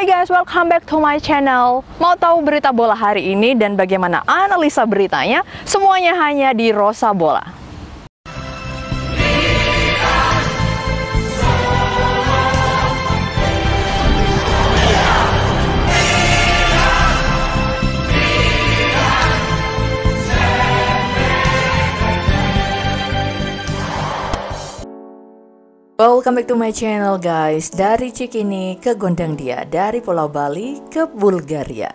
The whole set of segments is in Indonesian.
Hai guys, welcome back to my channel. Mau tahu berita bola hari ini dan bagaimana analisa beritanya? Semuanya hanya di Rosa Bola. Welcome back to my channel guys. Dari Cikini ke Gondang Dia, dari Pulau Bali ke Bulgaria.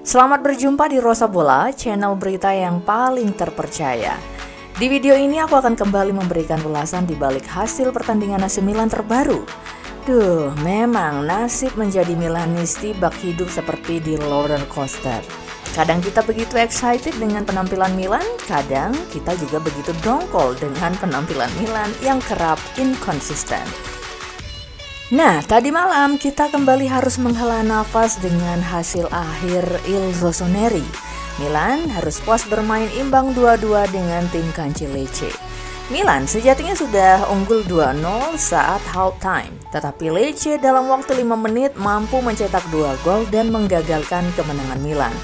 Selamat berjumpa di Rosa Bola, channel berita yang paling terpercaya. Di video ini aku akan kembali memberikan ulasan di balik hasil pertandingan AC Milan terbaru. Duh, memang nasib menjadi Milanisti bak hidup seperti di roller coaster. Kadang kita begitu excited dengan penampilan Milan, kadang kita juga begitu dongkol dengan penampilan Milan yang kerap inkonsisten. Nah, tadi malam kita kembali harus menghela nafas dengan hasil akhir Il Rossoneri. Milan harus puas bermain imbang 2-2 dengan tim Kanci Lecce. Milan sejatinya sudah unggul 2-0 saat halftime, tetapi Lecce dalam waktu 5 menit mampu mencetak 2 gol dan menggagalkan kemenangan Milan.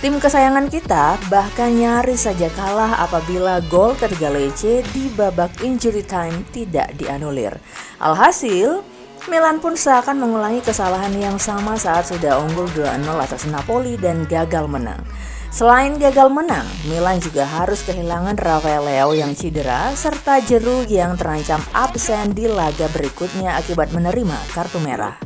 Tim kesayangan kita bahkan nyaris saja kalah apabila gol ketiga Lecce di babak injury time tidak dianulir. Alhasil, Milan pun seakan mengulangi kesalahan yang sama saat sudah unggul 2-0 atas Napoli dan gagal menang. Selain gagal menang, Milan juga harus kehilangan Rafael Leao yang cedera serta Giroud yang terancam absen di laga berikutnya akibat menerima kartu merah.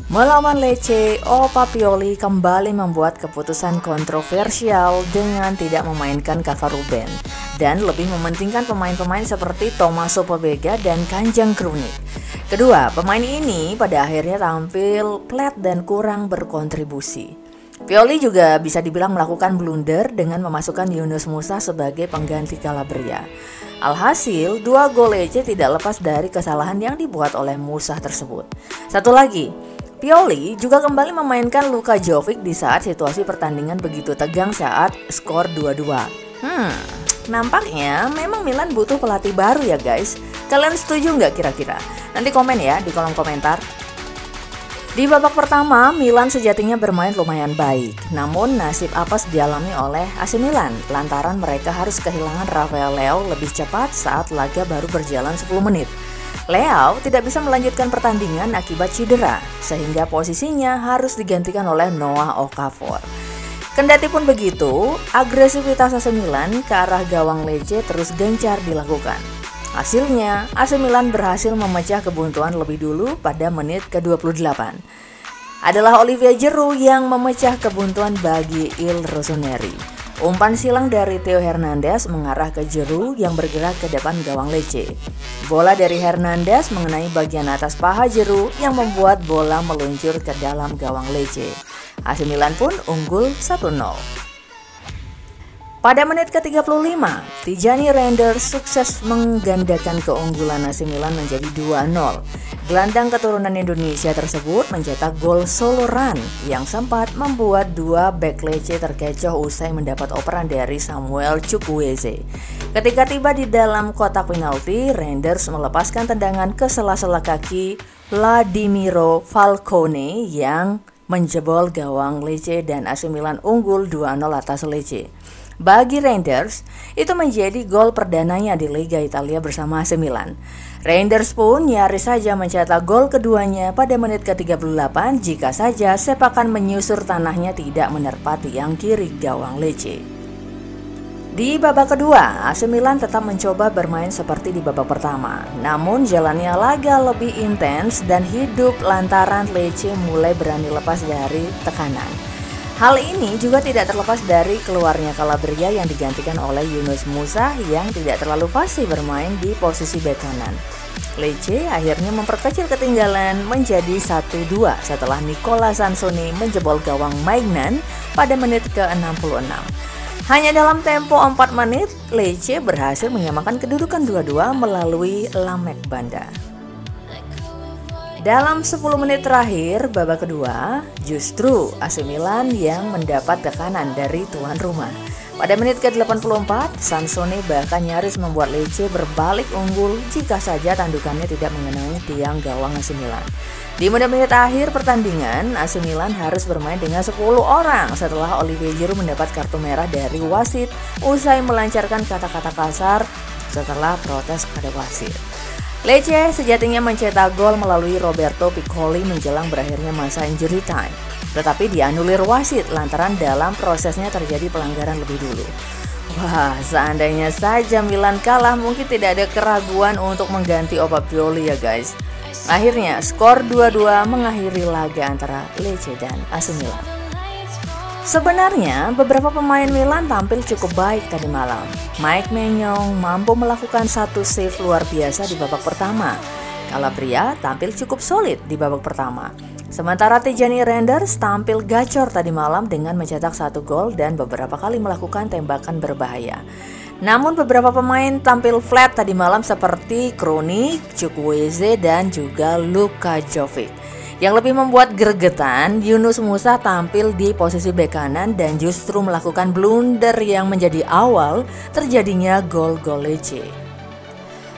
Melawan Lecce, Opa Pioli kembali membuat keputusan kontroversial dengan tidak memainkan Kakak Ruben dan lebih mementingkan pemain-pemain seperti Tommaso Pobega dan Kanjang Krunic. Kedua, pemain ini pada akhirnya tampil flat dan kurang berkontribusi. Pioli juga bisa dibilang melakukan blunder dengan memasukkan Yunus Musa sebagai pengganti Calabria. Alhasil, 2 gol Lecce tidak lepas dari kesalahan yang dibuat oleh Musa tersebut. Satu lagi, Pioli juga kembali memainkan Luka Jovic di saat situasi pertandingan begitu tegang saat skor 2-2. Nampaknya memang Milan butuh pelatih baru ya guys. Kalian setuju nggak kira-kira? Nanti komen ya di kolom komentar. Di babak pertama, Milan sejatinya bermain lumayan baik. Namun nasib apes dialami oleh AC Milan lantaran mereka harus kehilangan Rafael Leao lebih cepat saat laga baru berjalan 10 menit. Leao tidak bisa melanjutkan pertandingan akibat cedera, sehingga posisinya harus digantikan oleh Noah Okafor. Kendati pun begitu, agresivitas AC Milan ke arah gawang Lecce terus gencar dilakukan. Hasilnya, AC Milan berhasil memecah kebuntuan lebih dulu pada menit ke-28. Adalah Olivier Giroud yang memecah kebuntuan bagi Il Rossoneri. Umpan silang dari Theo Hernandez mengarah ke Giroud yang bergerak ke depan gawang Lecce. Bola dari Hernandez mengenai bagian atas paha Giroud yang membuat bola meluncur ke dalam gawang Lecce. AC Milan pun unggul 1-0. Pada menit ke-35, Tijani Reinders sukses menggandakan keunggulan AC Milan menjadi 2-0. Gelandang keturunan Indonesia tersebut mencetak gol solo run yang sempat membuat 2 bek Lecce terkecoh usai mendapat operan dari Samuel Chukwueze. Ketika tiba di dalam kotak penalti, Reinders melepaskan tendangan ke sela-sela kaki Vladimiro Falcone yang menjebol gawang Lecce dan AC Milan unggul 2-0 atas Lecce. Bagi Reinders, itu menjadi gol perdananya di Liga Italia bersama AC Milan. Reinders pun nyaris saja mencetak gol keduanya pada menit ke-38 jika saja sepakan menyusur tanahnya tidak menerpa tiang kiri gawang Lecce. Di babak kedua, AC Milan tetap mencoba bermain seperti di babak pertama. Namun jalannya laga lebih intens dan hidup lantaran Lecce mulai berani lepas dari tekanan. Hal ini juga tidak terlepas dari keluarnya Calabria yang digantikan oleh Yunus Musa yang tidak terlalu fasih bermain di posisi bek kanan. Lecce akhirnya memperkecil ketinggalan menjadi 1-2 setelah Nicola Sansoni menjebol gawang Maignan pada menit ke-66. Hanya dalam tempo 4 menit, Lecce berhasil menyamakan kedudukan 2-2 melalui Lamek Banda. Dalam 10 menit terakhir babak kedua, justru AC Milan yang mendapat tekanan dari tuan rumah. Pada menit ke-84, Sansoni bahkan nyaris membuat Lecce berbalik unggul jika saja tandukannya tidak mengenai tiang gawang AC Milan. Di menit-menit akhir pertandingan, AC Milan harus bermain dengan 10 orang setelah Olivier Giroud mendapat kartu merah dari wasit usai melancarkan kata-kata kasar setelah protes pada wasit. Lecce sejatinya mencetak gol melalui Roberto Piccoli menjelang berakhirnya masa injury time, tetapi dianulir wasit lantaran dalam prosesnya terjadi pelanggaran lebih dulu. Wah, seandainya saja Milan kalah, mungkin tidak ada keraguan untuk mengganti Opa Pioli ya guys. Akhirnya skor 2-2 mengakhiri laga antara Lecce dan AC Milan. Sebenarnya beberapa pemain Milan tampil cukup baik tadi malam. Mike Maignan mampu melakukan satu save luar biasa di babak pertama. Calabria tampil cukup solid di babak pertama. Sementara Tijani Reinders tampil gacor tadi malam dengan mencetak 1 gol dan beberapa kali melakukan tembakan berbahaya. Namun beberapa pemain tampil flat tadi malam seperti Krunic, Chukwueze dan juga Luka Jovic. Yang lebih membuat gregetan, Yunus Musa tampil di posisi bek kanan dan justru melakukan blunder yang menjadi awal terjadinya gol-gol Lecce.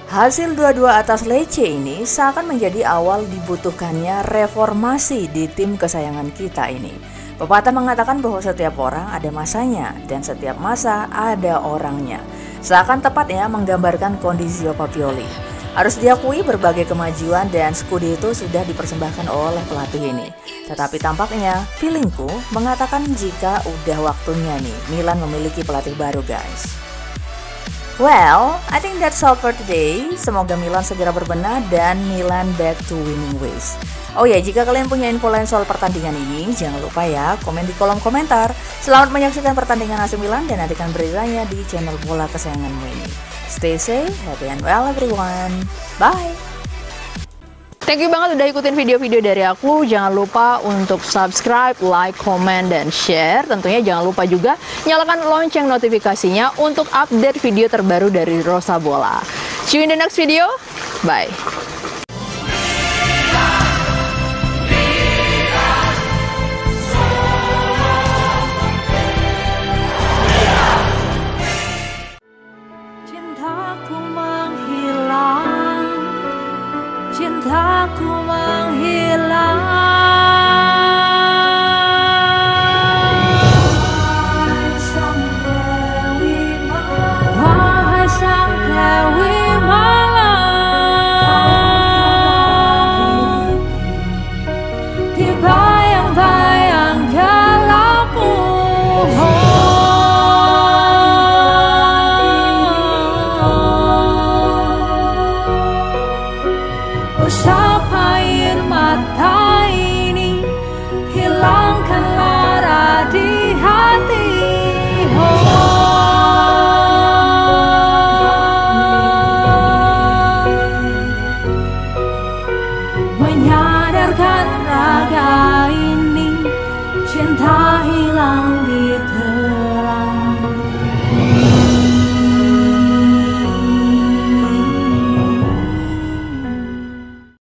Hasil 2-2 atas Lecce ini seakan menjadi awal dibutuhkannya reformasi di tim kesayangan kita ini. Pepatah mengatakan bahwa setiap orang ada masanya dan setiap masa ada orangnya. Seakan tepat ya menggambarkan kondisi Opa Pioli. Harus diakui berbagai kemajuan dan Scudetto sudah dipersembahkan oleh pelatih ini. Tetapi tampaknya feelingku mengatakan jika udah waktunya nih Milan memiliki pelatih baru guys. Well, I think that's all for today. Semoga Milan segera berbenah dan Milan back to winning ways. Oh ya, jika kalian punya info lain soal pertandingan ini, jangan lupa ya komen di kolom komentar. Selamat menyaksikan pertandingan AC Milan dan nantikan beritanya di channel bola kesayanganmu ini. Stay safe, happy and well everyone. Bye. Thank you banget udah ikutin video-video dari aku. Jangan lupa untuk subscribe, like, comment, dan share. Tentunya jangan lupa juga nyalakan lonceng notifikasinya untuk update video terbaru dari Rosa Bola. See you in the next video. Bye. Cintaku menghilang. Wahai sang Dewi malam, di bayang-bayang gelapmu. Usap air mata ini, hilangkan lara di hati. Menyadarkan raga ini, cinta hilang di